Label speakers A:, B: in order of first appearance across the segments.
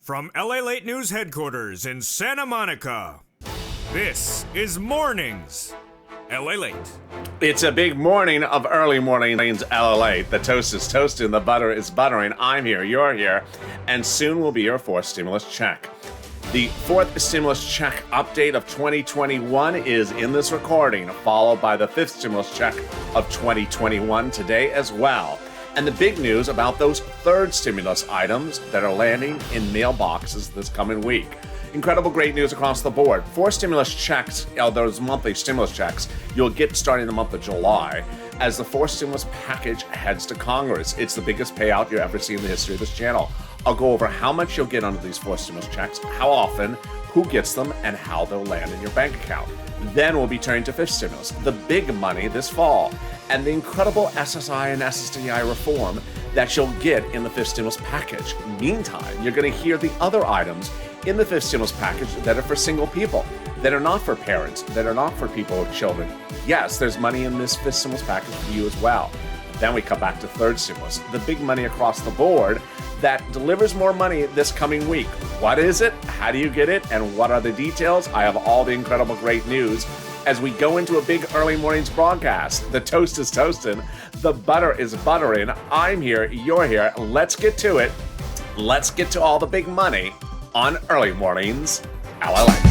A: From LALATE News headquarters in Santa Monica, this is Mornings LALATE.
B: It's a big morning of early mornings LALATE. The toast is toasting, the butter is buttering. I'm here, you're here, and soon will be your fourth stimulus check. The fourth stimulus check update of 2021 is in this recording, followed by the fifth stimulus check of 2021 today as well. And the big news about those third stimulus items that are landing in mailboxes this coming week. Incredible great news across the board. Four stimulus checks, those monthly stimulus checks, you'll get starting in the month of July as the fourth stimulus package heads to Congress. It's the biggest payout you'll ever see in the history of this channel. I'll go over how much you'll get under these four stimulus checks, how often, who gets them, and how they'll land in your bank account. Then we'll be turning to fifth stimulus, the big money this fall, and the incredible SSI and SSDI reform that you'll get in the fifth stimulus package. Meantime, you're going to hear the other items in the fifth stimulus package that are for single people, that are not for parents, that are not for people with children. Yes, there's money in this fifth stimulus package for you as well. Then we come back to third stimulus, the big money across the board that delivers more money this coming week. What is it? How do you get it? And what are the details? I have all the incredible great news as we go into a big early mornings broadcast. The toast is toasting, the butter is buttering. I'm here, you're here. Let's get to it. Let's get to all the big money on early mornings LALATE.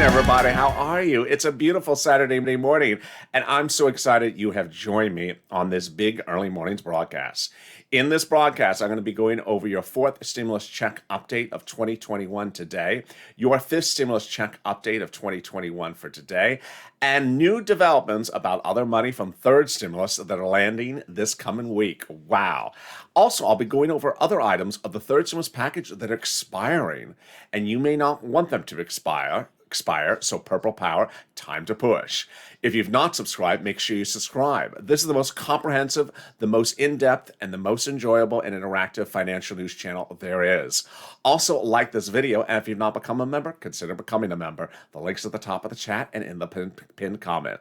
B: Everybody, how are you? It's a beautiful Saturday morning, and I'm so excited you have joined me on this big early mornings broadcast. In this broadcast, I'm going to be going over your fourth stimulus check update of 2021 today, your fifth stimulus check update of 2021 for today, and new developments about other money from third stimulus that are landing this coming week. Wow. Also, I'll be going over other items of the third stimulus package that are expiring, and you may not want them to expire, so purple power, time to push. If you've not subscribed, make sure you subscribe. This is the most comprehensive, the most in-depth, and the most enjoyable and interactive financial news channel there is. Also, like this video, and if you've not become a member, consider becoming a member. The link's at the top of the chat and in the pinned comment.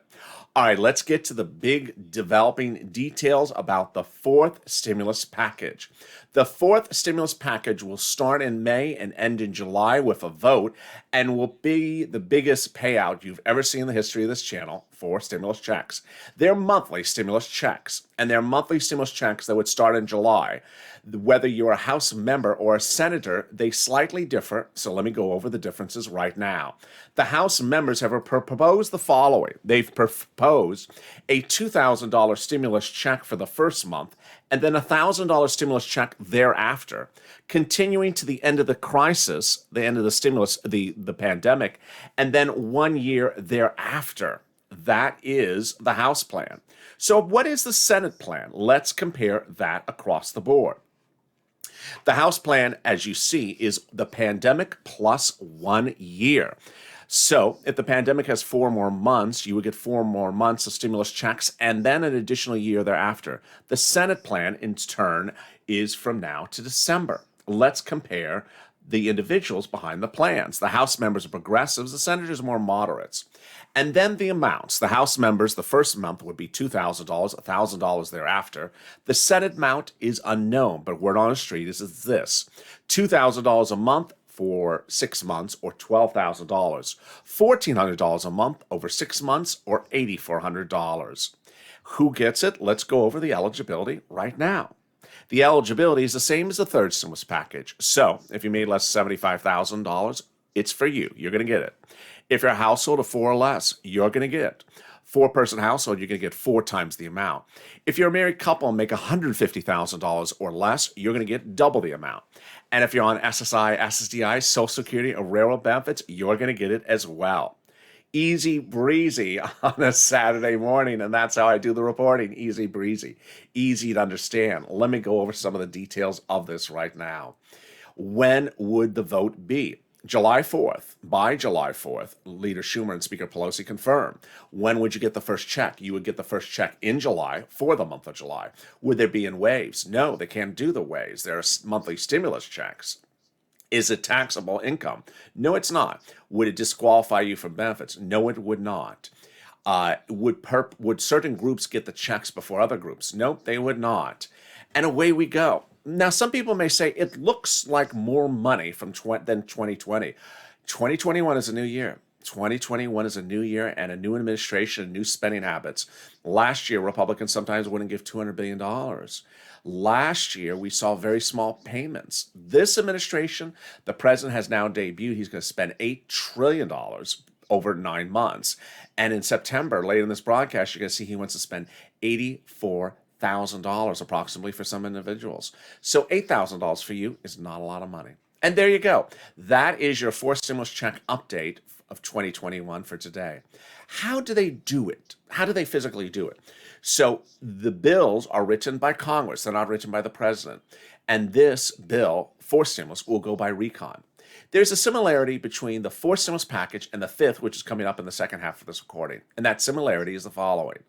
B: All right, let's get to the big developing details about the fourth stimulus package. The fourth stimulus package will start in May and end in July with a vote and will be the biggest payout you've ever seen in the history of this channel for stimulus checks. They're monthly stimulus checks, and they're monthly stimulus checks that would start in July. Whether you're a House member or a senator, they slightly differ, so let me go over the differences right now. The House members have proposed the following. They've proposed a $2,000 stimulus check for the first month, and then a $1,000 stimulus check thereafter, continuing to the end of the crisis, the end of the stimulus, the pandemic, and then 1 year thereafter. That is the House plan. So what is the Senate plan? Let's compare that across the board. The House plan, as you see, is the pandemic plus 1 year. So if the pandemic has 4 more months, you would get 4 more months of stimulus checks and then an additional year thereafter. The Senate plan, in turn, is from now to December. Let's compare the individuals behind the plans. The House members are progressives, the senators are more moderates. And then the amounts. The House members, the first month would be $2,000, $1,000 thereafter. The Senate amount is unknown, but word on the street is this: $2,000 a month for 6 months, or $12,000. $1,400 a month over 6 months, or $8,400. Who gets it? Let's go over the eligibility right now. The eligibility is the same as the third stimulus package. So if you made less than $75,000, it's for you. You're going to get it. If you're a household of 4 or less, you're going to get it. 4-person household, you're going to get 4 times the amount. If you're a married couple and make $150,000 or less, you're going to get double the amount. And if you're on SSI, SSDI, Social Security, or railroad benefits, you're going to get it as well. Easy breezy on a Saturday morning, and that's how I do the reporting. Easy breezy, easy to understand. Let me go over some of the details of this right now. When would the vote be? July 4th, by July 4th, Leader Schumer and Speaker Pelosi confirmed. When would you get the first check? You would get the first check in July for the month of July. Would there be in waves? No, they can't do the waves. There are monthly stimulus checks. Is it taxable income? No, it's not. Would it disqualify you from benefits? No, it would not. Would certain groups get the checks before other groups? Nope, they would not. And away we go. Now, some people may say it looks like more money than 2020. 2021 is a new year. 2021 is a new year and a new administration and new spending habits. Last year, Republicans sometimes wouldn't give $200 billion. Last year, we saw very small payments. This administration, the president has now debuted, he's going to spend $8 trillion over 9 months. And in September, later in this broadcast, you're going to see he wants to spend $84,000 approximately for some individuals. So $8,000 for you is not a lot of money. And there you go. That is your fourth stimulus check update of 2021 for today. How do they do it? How do they physically do it? So the bills are written by Congress. They're not written by the president. And this bill, fourth stimulus, will go by recon. There's a similarity between the fourth stimulus package and the fifth, which is coming up in the second half of this recording. And that similarity is the following: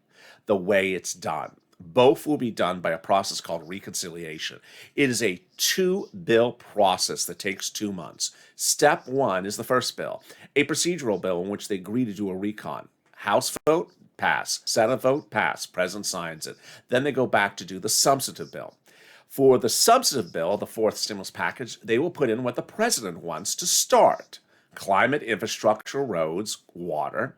B: the way it's done. Both will be done by a process called reconciliation. It is a 2-bill process that takes 2 months. Step 1 is the first bill, a procedural bill in which they agree to do a recon. House vote, pass. Senate vote, pass. President signs it. Then they go back to do the substantive bill. For the substantive bill, the fourth stimulus package, they will put in what the president wants to start: climate, infrastructure, roads, water.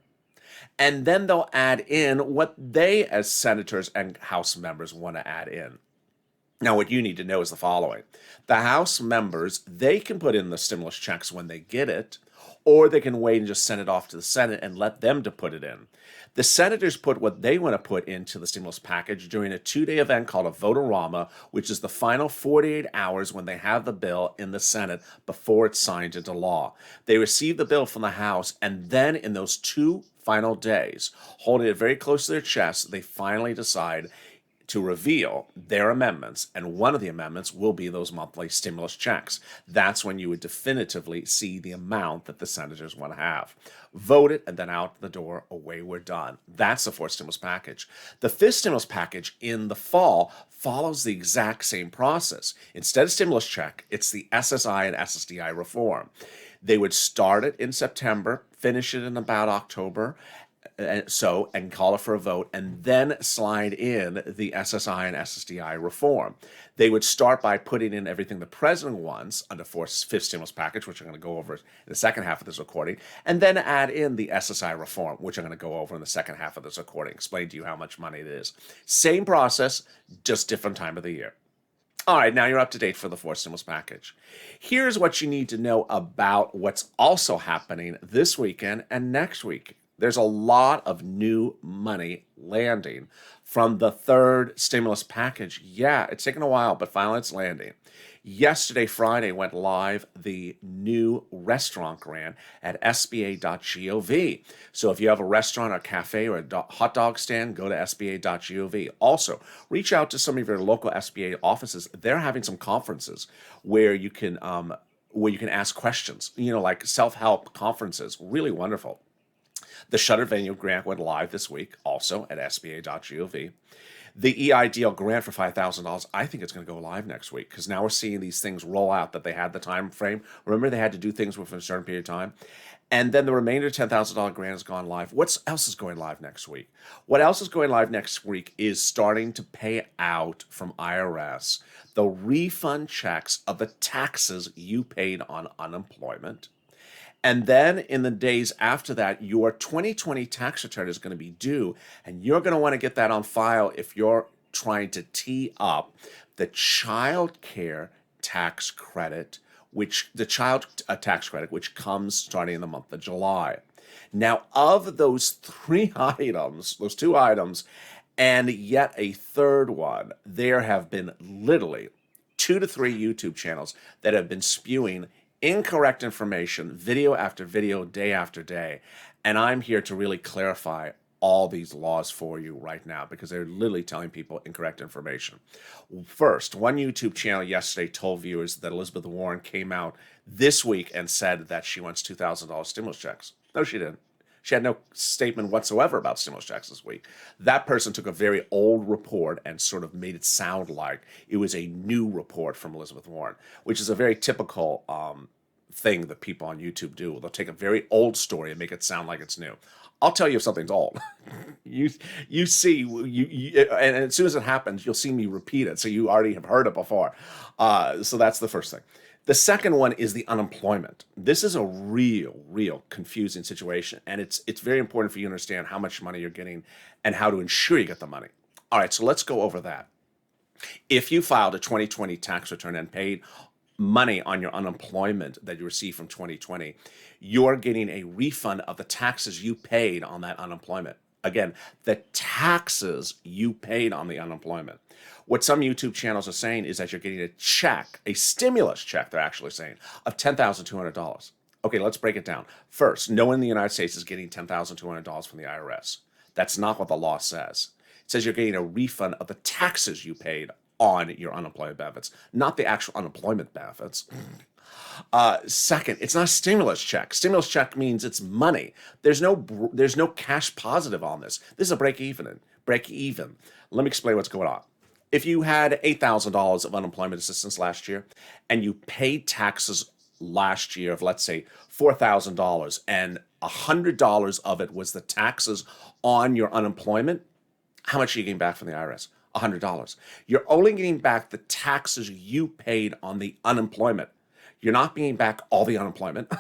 B: And then they'll add in what they, as senators and House members, want to add in. Now, what you need to know is the following. The House members, they can put in the stimulus checks when they get it, or they can wait and just send it off to the Senate and let them to put it in. The senators put what they want to put into the stimulus package during a 2-day event called a vote-a-rama, which is the final 48 hours when they have the bill in the Senate before it's signed into law. They receive the bill from the House, and then in those 2 final days, holding it very close to their chest, they finally decide to reveal their amendments, and one of the amendments will be those monthly stimulus checks. That's when you would definitively see the amount that the senators want to have. Vote it, and then out the door, away we're done. That's the fourth stimulus package. The fifth stimulus package in the fall follows the exact same process. Instead of stimulus check, it's the SSI and SSDI reform. They would start it in September, finish it in about October, and call it for a vote, and then slide in the SSI and SSDI reform. They would start by putting in everything the president wants under fifth stimulus package, which I'm going to go over in the second half of this recording, and then add in the SSI reform, which I'm going to go over in the second half of this recording, explain to you how much money it is. Same process, just different time of the year. All right, now you're up to date for the fourth stimulus package. Here's what you need to know about what's also happening this weekend and next week. There's a lot of new money landing from the third stimulus package. Yeah, it's taken a while, but finally it's landing. Yesterday, Friday, went live the new restaurant grant at sba.gov. So if you have a restaurant, a cafe, or a hot dog stand, go to sba.gov. Also, reach out to some of your local SBA offices. They're having some conferences where you can ask questions, like self-help conferences. Really wonderful. The Shutter Venue grant went live this week, also at sba.gov. The EIDL grant for $5,000, I think it's going to go live next week, because now we're seeing these things roll out that they had the time frame. Remember, they had to do things within a certain period of time. And then the remainder $10,000 grant has gone live. What else is going live next week? What else is going live next week is starting to pay out from IRS the refund checks of the taxes you paid on unemployment. And then in the days after that, your 2020 tax return is going to be due, and you're going to want to get that on file if you're trying to tee up the child care tax credit, which comes starting in the month of July. Now, of those 3 items, those 2 items, and yet a third one, there have been literally 2 to 3 YouTube channels that have been spewing incorrect information, video after video, day after day. And I'm here to really clarify all these laws for you right now because they're literally telling people incorrect information. First, one YouTube channel yesterday told viewers that Elizabeth Warren came out this week and said that she wants $2,000 stimulus checks. No, she didn't. She had no statement whatsoever about stimulus checks this week. That person took a very old report and sort of made it sound like it was a new report from Elizabeth Warren, which is a very typical thing that people on YouTube do. They'll take a very old story and make it sound like it's new. I'll tell you if something's old. you see, and as soon as it happens, you'll see me repeat it, so you already have heard it before. So that's the first thing. The second one is the unemployment. This is a real confusing situation, and it's very important for you to understand how much money you're getting and how to ensure you get the money. All right, so let's go over that. If you filed a 2020 tax return and paid money on your unemployment that you received from 2020, you're getting a refund of the taxes you paid on that unemployment. Again, the taxes you paid on the unemployment. What some YouTube channels are saying is that you're getting a check, a stimulus check, they're actually saying, of $10,200. Okay, let's break it down. First, no one in the United States is getting $10,200 from the IRS. That's not what the law says. It says you're getting a refund of the taxes you paid on your unemployment benefits, not the actual unemployment benefits. Second, it's not a stimulus check. Stimulus check means it's money. There's no cash positive on this. This is a break even. Let me explain what's going on. If you had $8,000 of unemployment assistance last year and you paid taxes last year of, let's say, $4,000 and $100 of it was the taxes on your unemployment, how much are you getting back from the IRS? $100. You're only getting back the taxes you paid on the unemployment. You're not getting back all the unemployment,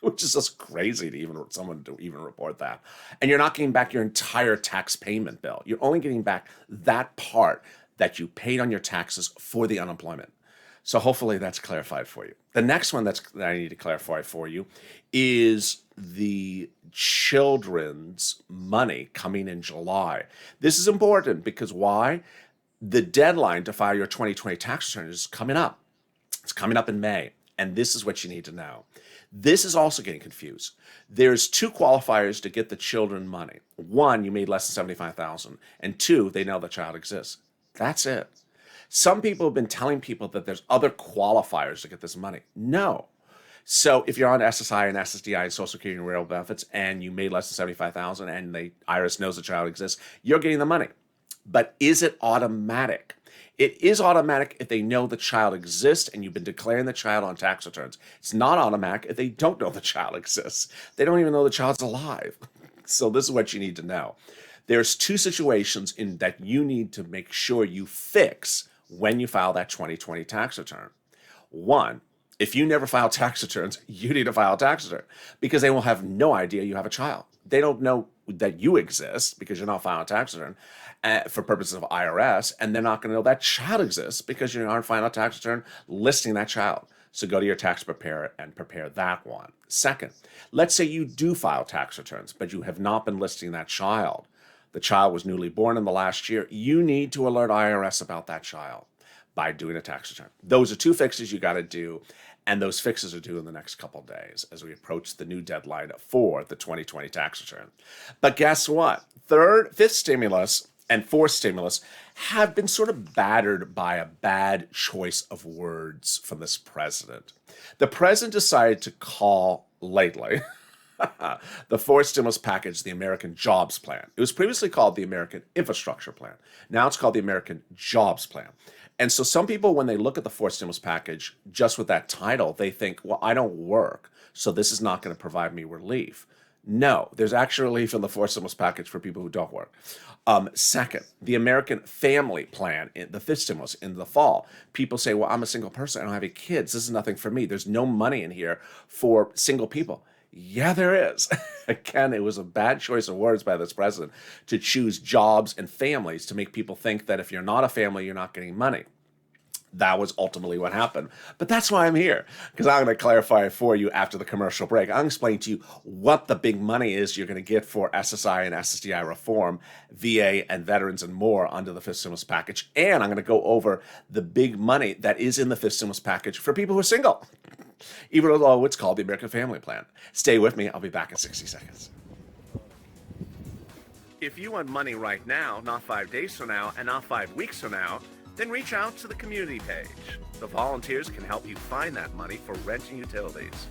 B: which is just crazy to someone to even report that. And you're not getting back your entire tax payment bill. You're only getting back that part that you paid on your taxes for the unemployment. So hopefully that's clarified for you. The next one that I need to clarify for you is the children's money coming in July. This is important because why? The deadline to file your 2020 tax return is coming up. It's coming up in May. And this is what you need to know. This is also getting confused. There's two qualifiers to get the children money. One, you made less than $75,000, and two, they know the child exists. That's it. Some people have been telling people that there's other qualifiers to get this money. No. So if you're on SSI and SSDI and Social Security and Rail benefits and you made less than $75,000 and the IRS knows the child exists, you're getting the money. But is it automatic? It is automatic if they know the child exists and you've been declaring the child on tax returns. It's not automatic if they don't know the child exists. They don't even know the child's alive. So this is what you need to know. There's two situations in that you need to make sure you fix when you file that 2020 tax return. One, if you never file tax returns, you need to file a tax return because they will have no idea you have a child. They don't know that you exist because you're not filing a tax return for purposes of IRS, and they're not going to know that child exists because you aren't filing a tax return listing that child. So go to your tax preparer and prepare that one. Second, let's say you do file tax returns, but you have not been listing that child. The child was newly born in the last year. You need to alert IRS about that child by doing a tax return. Those are two fixes you got to do, and those fixes are due in the next couple of days as we approach the new deadline for the 2020 tax return. But guess what? Third, fifth stimulus and fourth stimulus have been sort of battered by a bad choice of words from this president. The president decided to call lately the fourth stimulus package the American Jobs Plan. It was previously called the American Infrastructure Plan. Now it's called the American Jobs Plan. And so some people, when they look at the fourth stimulus package, just with that title, they think, well, I don't work, so this is not going to provide me relief. No, there's actually relief in the fourth stimulus package for people who don't work. Second, the American Family Plan, the fifth stimulus in the fall. People say, well, I'm a single person. I don't have any kids. This is nothing for me. There's no money in here for single people. Yeah, there is. Again, it was a bad choice of words by this president to choose jobs and families to make people think that if you're not a family, you're not getting money. That was ultimately what happened. But that's why I'm here, because I'm going to clarify it for you after the commercial break. I'll explain to you what the big money is you're going to get for SSI and SSDI reform, VA and veterans and more under the fifth stimulus package. And I'm going to go over the big money that is in the fifth stimulus package for people who are single, even though it's called the American Family Plan. Stay with me. I'll be back in 60 seconds. If you want money right now, not 5 days from now, and not 5 weeks from now, then reach out to the community page. The volunteers can help you find that money for rent and utilities.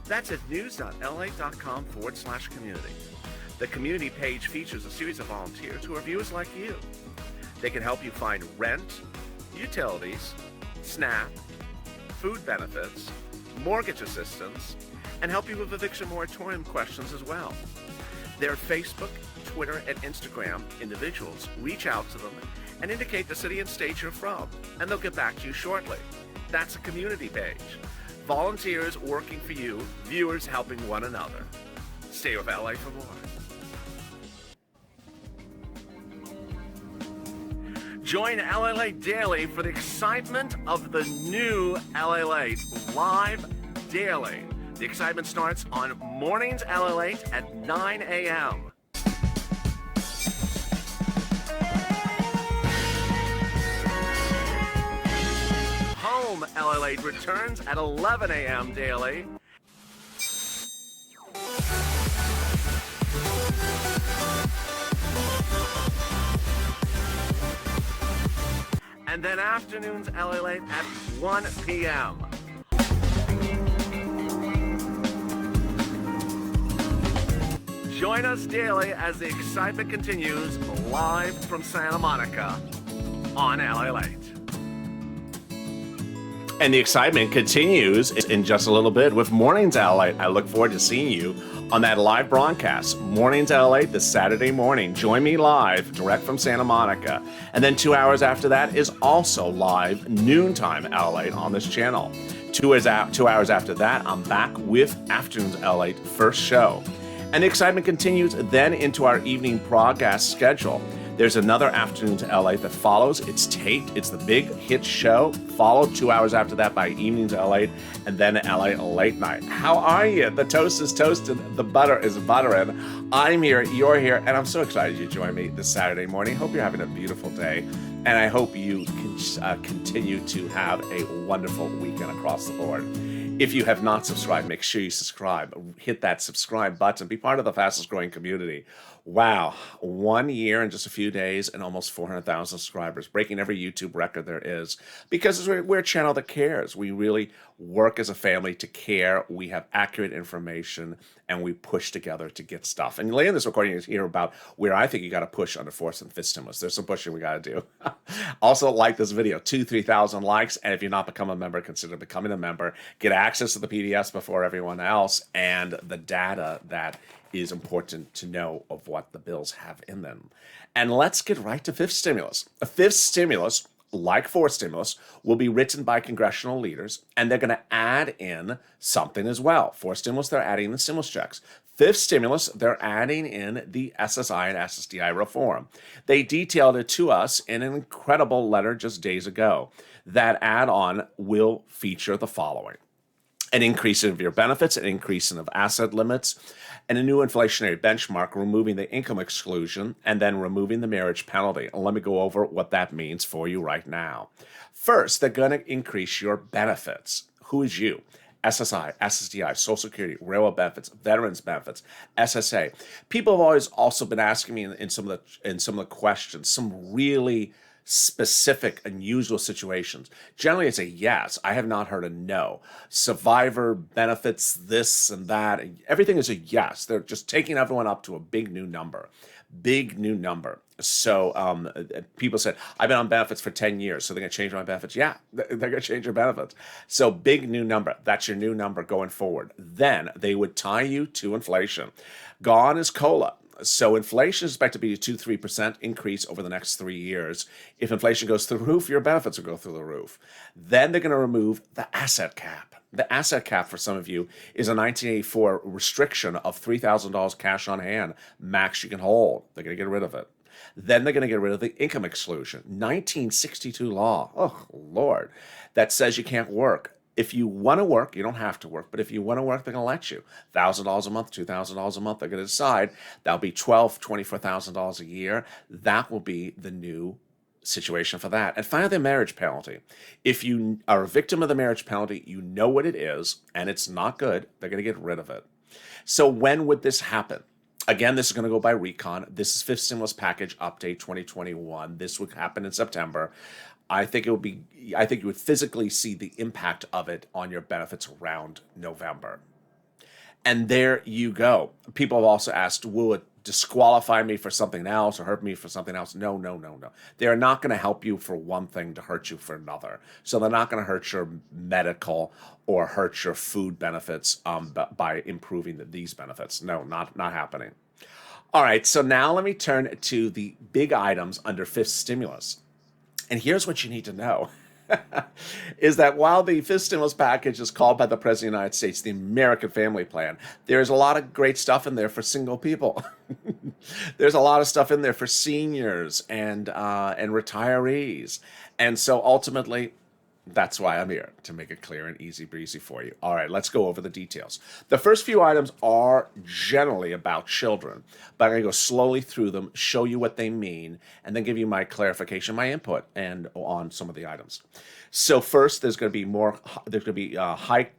B: That's at news.lalate.com/community. The community page features a series of volunteers who are viewers like you. They can help you find rent, utilities, SNAP, food benefits, mortgage assistance, and help you with eviction moratorium questions as well. Their Facebook, Twitter, and Instagram individuals reach out to them and indicate the city and state you're from, and they'll get back to you shortly. That's a community page. Volunteers working for you, viewers helping one another. Stay with LA for more. Join LALATE Daily for the excitement of the new LALATE live daily. The excitement starts on Mornings LALATE at 9 a.m. Home LALATE returns at 11 a.m. daily. And then afternoons LALATE at 1 p.m. Join us daily as the excitement continues live from Santa Monica on LALATE. And the excitement continues in just a little bit with Mornings LALATE. I look forward to seeing you on that live broadcast. Mornings LALATE this Saturday morning. Join me live, direct from Santa Monica. And then 2 hours after that is also live noontime LALATE on this channel. 2 hours after that, I'm back with Afternoons LALATE first show. And the excitement continues then into our evening broadcast schedule. There's another Afternoons LALATE that follows. It's taped. It's the big hit show, followed 2 hours after that by Evenings LALATE, and then LA Late Night. How are you? The toast is toasted. The butter is buttering. I'm here. You're here. And I'm so excited you joined me this Saturday morning. Hope you're having a beautiful day. And I hope you can continue to have a wonderful weekend across the board. If you have not subscribed, make sure you subscribe. Hit that subscribe button. Be part of the fastest growing community. Wow, 1 year and just a few days and almost 400,000 subscribers, breaking every YouTube record there is, because we're a channel that cares. We really work as a family to care. We have accurate information, and we push together to get stuff. And later in this recording, you hear about where I think you got to push under force and fist stimulus. There's some pushing we got to do. Also, like this video, 3,000 likes, and if you're not become a member, consider becoming a member. Get access to the PDFs before everyone else and the data that is important to know of what the bills have in them. And let's get right to fifth stimulus. A fifth stimulus, like fourth stimulus, will be written by congressional leaders, and they're going to add in something as well. Fourth stimulus, they're adding the stimulus checks. Fifth stimulus, they're adding in the SSI and SSDI reform. They detailed it to us in an incredible letter just days ago. That add-on will feature the following: an increase of your benefits, an increase of asset limits, and a new inflationary benchmark, removing the income exclusion, and then removing the marriage penalty. And let me go over what that means for you right now. First, they're going to increase your benefits. Who is you? SSI, SSDI, Social Security, railroad benefits, veterans benefits, SSA. People have always also been asking me in some of the questions, some really specific, unusual situations. Generally, it's a yes. I have not heard a no. Survivor benefits, this and that. Everything is a yes. They're just taking everyone up to a big new number. Big new number. So people said, I've been on benefits for 10 years, so they're going to change my benefits. Yeah, they're going to change your benefits. So big new number. That's your new number going forward. Then they would tie you to inflation. Gone is COLA. So inflation is expected to be a 2-3% increase over the next 3 years. If inflation goes through the roof, your benefits will go through the roof. Then they're going to remove the asset cap. The asset cap for some of you is a 1984 restriction of $3,000 cash on hand, max you can hold. They're going to get rid of it. Then they're going to get rid of the income exclusion. 1962 law, oh Lord, that says you can't work. If you want to work, you don't have to work, but if you want to work, they're going to let you. $1,000 a month, $2,000 a month, they're going to decide. That'll be $12,000, $24,000 a year. That will be the new situation for that. And finally, the marriage penalty. If you are a victim of the marriage penalty, you know what it is, and it's not good, they're going to get rid of it. So when would this happen? Again, this is going to go by recon. This is fifth stimulus package update 2021. This would happen in September. I think you would physically see the impact of it on your benefits around November. And there you go. People have also asked, will it disqualify me for something else or hurt me for something else? No, no, no, no. They are not going to help you for one thing to hurt you for another. So they're not going to hurt your medical or hurt your food benefits by improving these benefits. No, not happening. All right, so now let me turn to the big items under fifth stimulus. And here's what you need to know. Is that while the fifth stimulus package is called by the President of the United States the American Family Plan, there's a lot of great stuff in there for single people. There's a lot of stuff in there for seniors and retirees. And so ultimately, that's why I'm here, to make it clear and easy breezy for you. All right, let's go over the details. The first few items are generally about children, but I'm going to go slowly through them, show you what they mean, and then give you my clarification, my input, and on some of the items. So first, there's going to be high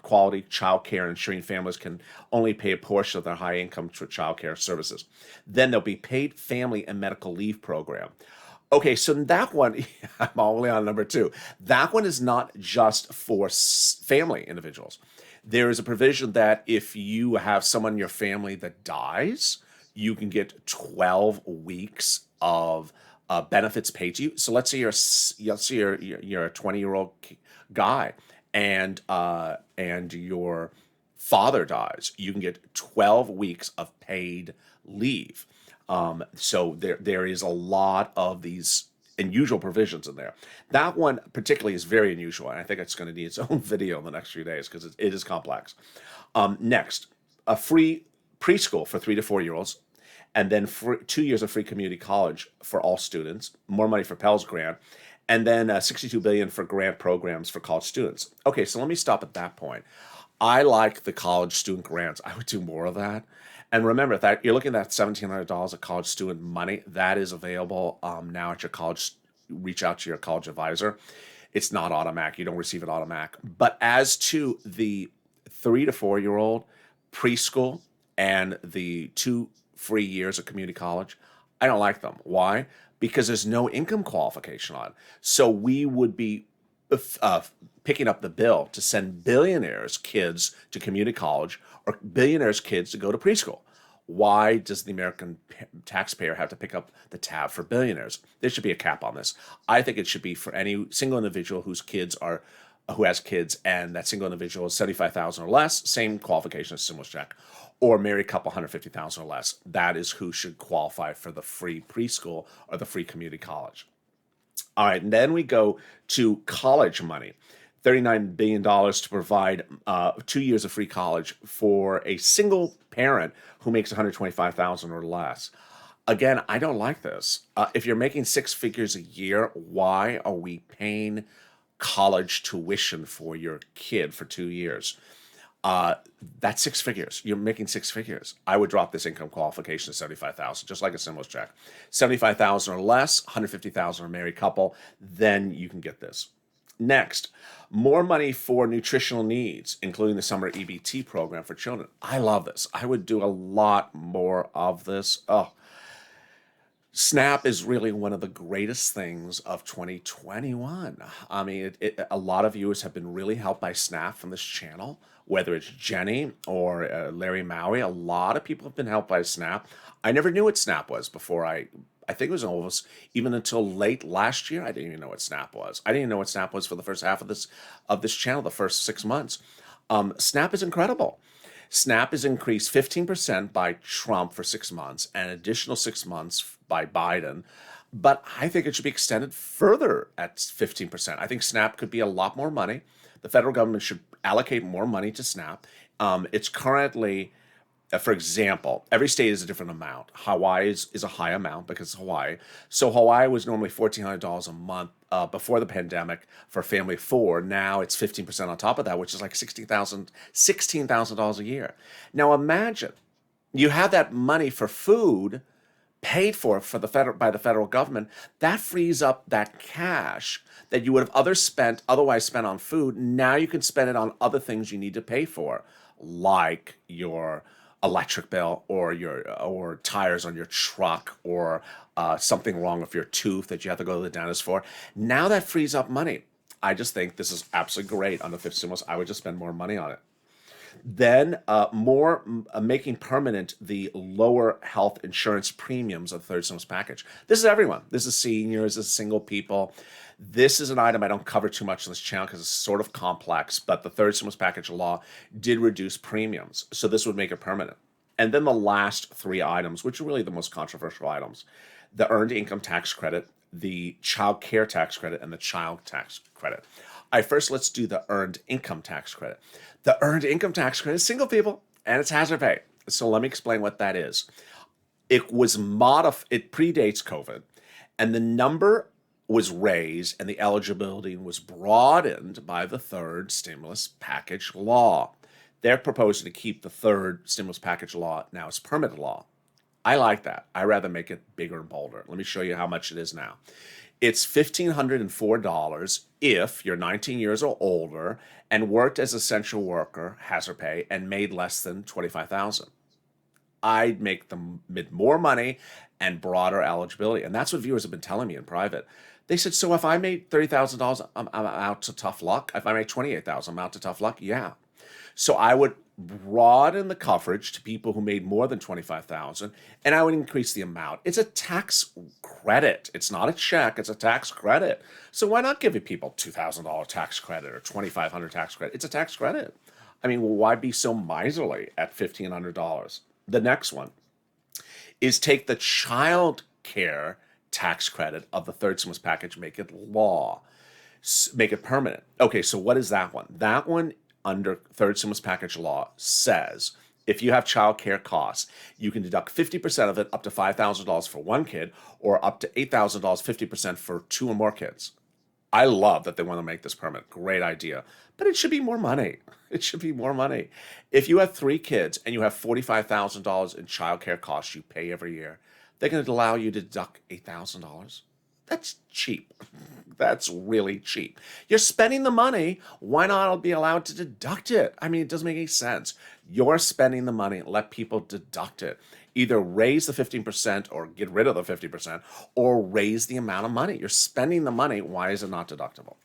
B: quality child care, ensuring families can only pay a portion of their high income for child care services. Then there'll be paid family and medical leave program. Okay, so that one, I'm only on number 2. That one is not just for family individuals. There is a provision that if you have someone in your family that dies, you can get 12 weeks of benefits paid to you. So let's say you're a 20-year-old guy and your father dies, you can get 12 weeks of paid leave. So there is a lot of these unusual provisions in there. That one particularly is very unusual, and I think it's going to need its own video in the next few days because it is complex. Next, a free preschool for 3 to 4-year-olds, and then 2 years of free community college for all students, more money for Pell's Grant, and then $62 billion for grant programs for college students. Okay, so let me stop at that point. I like the college student grants. I would do more of that. And remember that you're looking at $1,700 of college student money. That is available now at your college. Reach out to your college advisor. It's not automatic. You don't receive it automatic. But as to the 3 to 4-year-old preschool and the 2 free years of community college, I don't like them. Why? Because there's no income qualification on. So we would be picking up the bill to send billionaires' kids to community college or billionaires' kids to go to preschool. Why does the American taxpayer have to pick up the tab for billionaires? There should be a cap on this. I think it should be for any single individual who has kids, and that single individual is $75,000 or less, same qualification as stimulus check, or married couple $150,000 or less. That is who should qualify for the free preschool or the free community college. All right, and then we go to college money. $39 billion to provide 2 years of free college for a single parent who makes $125,000 or less. Again, I don't like this. If you're making 6 figures a year, why are we paying college tuition for your kid for 2 years? That's 6 figures. You're making 6 figures. I would drop this income qualification to $75,000, just like a stimulus check. $75,000 or less, $150,000 or married couple, then you can get this. Next, more money for nutritional needs, including the summer EBT program for children. I love this. I would do a lot more of this. Oh, SNAP is really one of the greatest things of 2021. I mean, a lot of viewers have been really helped by SNAP from this channel, whether it's Jenny or Larry Maui. A lot of people have been helped by SNAP. I never knew what SNAP was before I think it was almost even until late last year. I didn't even know what SNAP was. I didn't even know what SNAP was for the first half of this channel, the first 6 months. SNAP is incredible. SNAP is increased 15% by Trump for 6 months and an additional 6 months by Biden. But I think it should be extended further at 15%. I think SNAP could be a lot more money. The federal government should allocate more money to SNAP. It's currently, for example, every state is a different amount. Hawaii is a high amount because it's Hawaii. So Hawaii was normally $1,400 a month before the pandemic for a family of 4. Now it's 15% on top of that, which is like $16,000 a year. Now imagine you have that money for food paid for by the federal government. That frees up that cash that you would have otherwise spent on food. Now you can spend it on other things you need to pay for, like your electric bill or tires on your truck or something wrong with your tooth that you have to go to the dentist for. Now that frees up money. I just think this is absolutely great. On the fifth stimulus, I would just spend more money on it. Then making permanent the lower health insurance premiums of the third stimulus package. This is everyone. This is seniors, this is single people. This is an item I don't cover too much on this channel because it's sort of complex, but the third stimulus package law did reduce premiums, so this would make it permanent. And then the last three items, which are really the most controversial items, the earned income tax credit, the child care tax credit, and the child tax credit. First, let's do the earned income tax credit. The earned income tax credit is single people, and it's hazard pay. So let me explain what that is. It was it predates COVID, and the number was raised and the eligibility was broadened by the third stimulus package law. They're proposing to keep the third stimulus package law now as permanent law. I like that. I rather make it bigger and bolder. Let me show you how much it is now. It's $1,504 if you're 19 years or older and worked as essential worker, hazard pay, and made less than $25,000. I'd make them more money and broader eligibility. And that's what viewers have been telling me in private. They said, so if I made $30,000, I'm out to tough luck. If I made $28,000, I'm out to tough luck. Yeah. So I would broaden the coverage to people who made more than $25,000, and I would increase the amount. It's a tax credit. It's not a check. It's a tax credit. So why not give people $2,000 tax credit or $2,500 tax credit? It's a tax credit. I mean, why be so miserly at $1,500? The next one is take the child care tax credit of the third stimulus package, make it law, make it permanent. Okay, so what is that one? That one under third stimulus package law says if you have child care costs, you can deduct 50% of it up to $5,000 for one kid or up to $8,000, 50% for two or more kids. I love that they want to make this permanent. Great idea. But it should be more money. It should be more money. If you have three kids and you have $45,000 in child care costs you pay every year, they're going to allow you to deduct $8,000. That's cheap. That's really cheap. You're spending the money. Why not be allowed to deduct it? I mean, it doesn't make any sense. You're spending the money. Let people deduct it. Either raise the 15% or get rid of the 50% or raise the amount of money. You're spending the money. Why is it not deductible?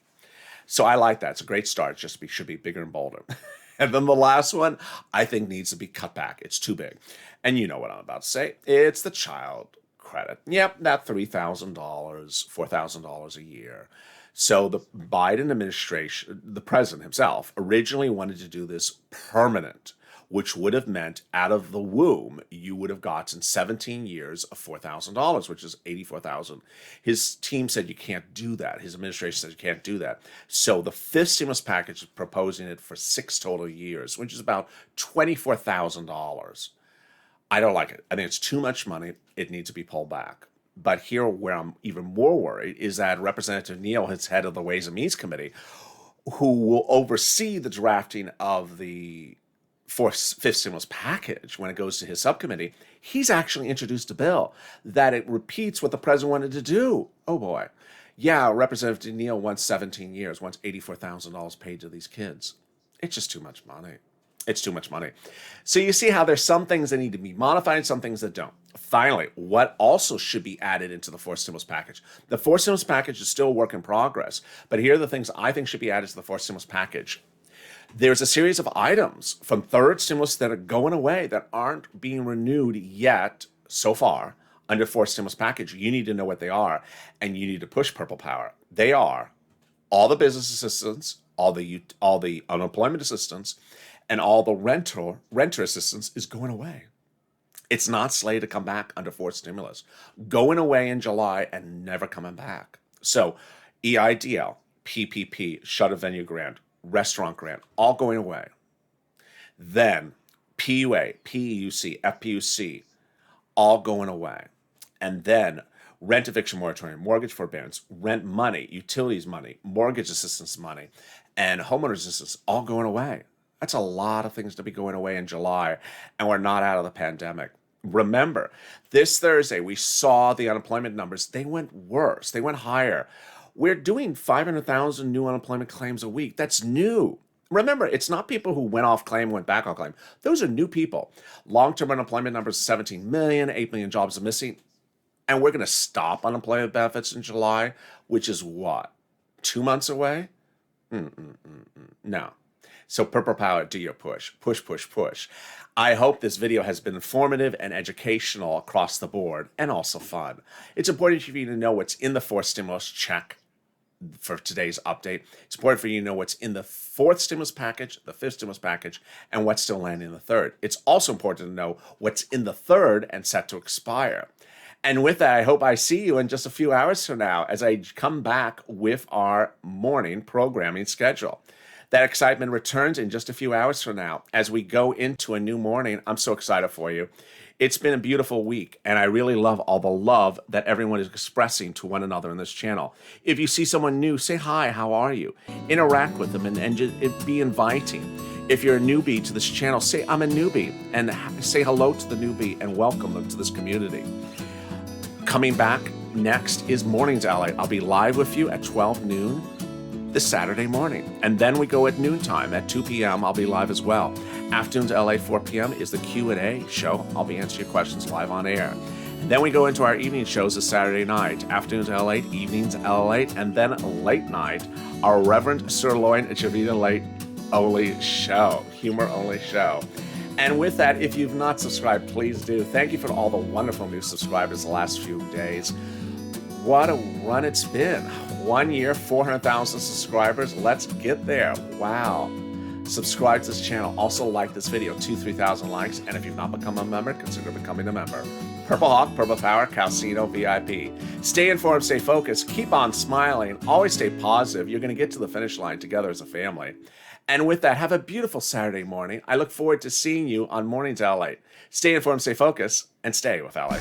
B: So I like that. It's a great start. It just should be bigger and bolder. And then the last one, I think needs to be cut back. It's too big. And you know what I'm about to say. It's the child credit. Yep, that $3,000, $4,000 a year. So the Biden administration, the president himself, originally wanted to do this permanent, which would have meant out of the womb, you would have gotten 17 years of $4,000, which is $84,000. His team said you can't do that. His administration said you can't do that. So the fifth stimulus package is proposing it for 6 total years, which is about $24,000. I don't like it. I think it's too much money. It needs to be pulled back. But here, where I'm even more worried, is that Representative Neal, his head of the Ways and Means Committee, who will oversee the drafting of the fifth stimulus package when it goes to his subcommittee, he's actually introduced a bill that it repeats what the president wanted to do. Oh boy. Yeah, Representative Neal wants 17 years, wants $84,000 paid to these kids. It's just too much money. It's too much money. So you see how there's some things that need to be modified and some things that don't. Finally, what also should be added into the fourth stimulus package? The fourth stimulus package is still a work in progress, but here are the things I think should be added to the fourth stimulus package. There's a series of items from third stimulus that are going away that aren't being renewed yet so far under fourth stimulus package. You need to know what they are, and you need to push Purple Power. They are all the business assistance, all the unemployment assistance, and all the renter assistance is going away. It's not slated to come back under fourth stimulus. Going away in July and never coming back. So EIDL, PPP, Shutter Venue Grant, Restaurant Grant, all going away. Then PUA, PEUC, FPUC, all going away. And then rent eviction moratorium, mortgage forbearance, rent money, utilities money, mortgage assistance money, and homeowners assistance, all going away. That's a lot of things to be going away in July, and we're not out of the pandemic. Remember, this Thursday, we saw the unemployment numbers. They went worse. They went higher. We're doing 500,000 new unemployment claims a week. That's new. Remember, it's not people who went off claim, went back on claim. Those are new people. Long-term unemployment numbers, 17 million, 8 million jobs are missing. And we're going to stop unemployment benefits in July, which is what? 2 months away? No. So purple power, do your push. Push, push, push. I hope this video has been informative and educational across the board and also fun. It's important for you to know what's in the fourth stimulus check for today's update. It's important for you to know what's in the fourth stimulus package, the fifth stimulus package, and what's still landing in the third. It's also important to know what's in the third and set to expire. And with that, I hope I see you in just a few hours from now as I come back with our morning programming schedule. That excitement returns in just a few hours from now as we go into a new morning. I'm so excited for you. It's been a beautiful week, and I really love all the love that everyone is expressing to one another in this channel. If you see someone new, say hi, how are you? Interact with them and just be inviting. If you're a newbie to this channel, say I'm a newbie and say hello to the newbie and welcome them to this community. Coming back next is Mornings LA. I'll be live with you at 12 noon this Saturday morning. And then we go at noontime at 2 p.m. I'll be live as well. Afternoons LA, 4 p.m. is the Q&A show. I'll be answering your questions live on air. And then we go into our evening shows this Saturday night. Afternoons L8, evenings L8, and then late night, our Reverend Sirloin Chavita Late only show, humor only show. And with that, if you've not subscribed, please do. Thank you for all the wonderful new subscribers the last few days. What a run it's been. 1 year, 400,000 subscribers. Let's get there. Wow. Subscribe to this channel. Also like this video, 3,000 likes. And if you've not become a member, consider becoming a member. Purple Hawk, Purple Power, Calcino, VIP. Stay informed, stay focused, keep on smiling, always stay positive. You're going to get to the finish line together as a family. And with that, have a beautiful Saturday morning. I look forward to seeing you on Mornings LA. Stay informed, stay focused, and stay with LA.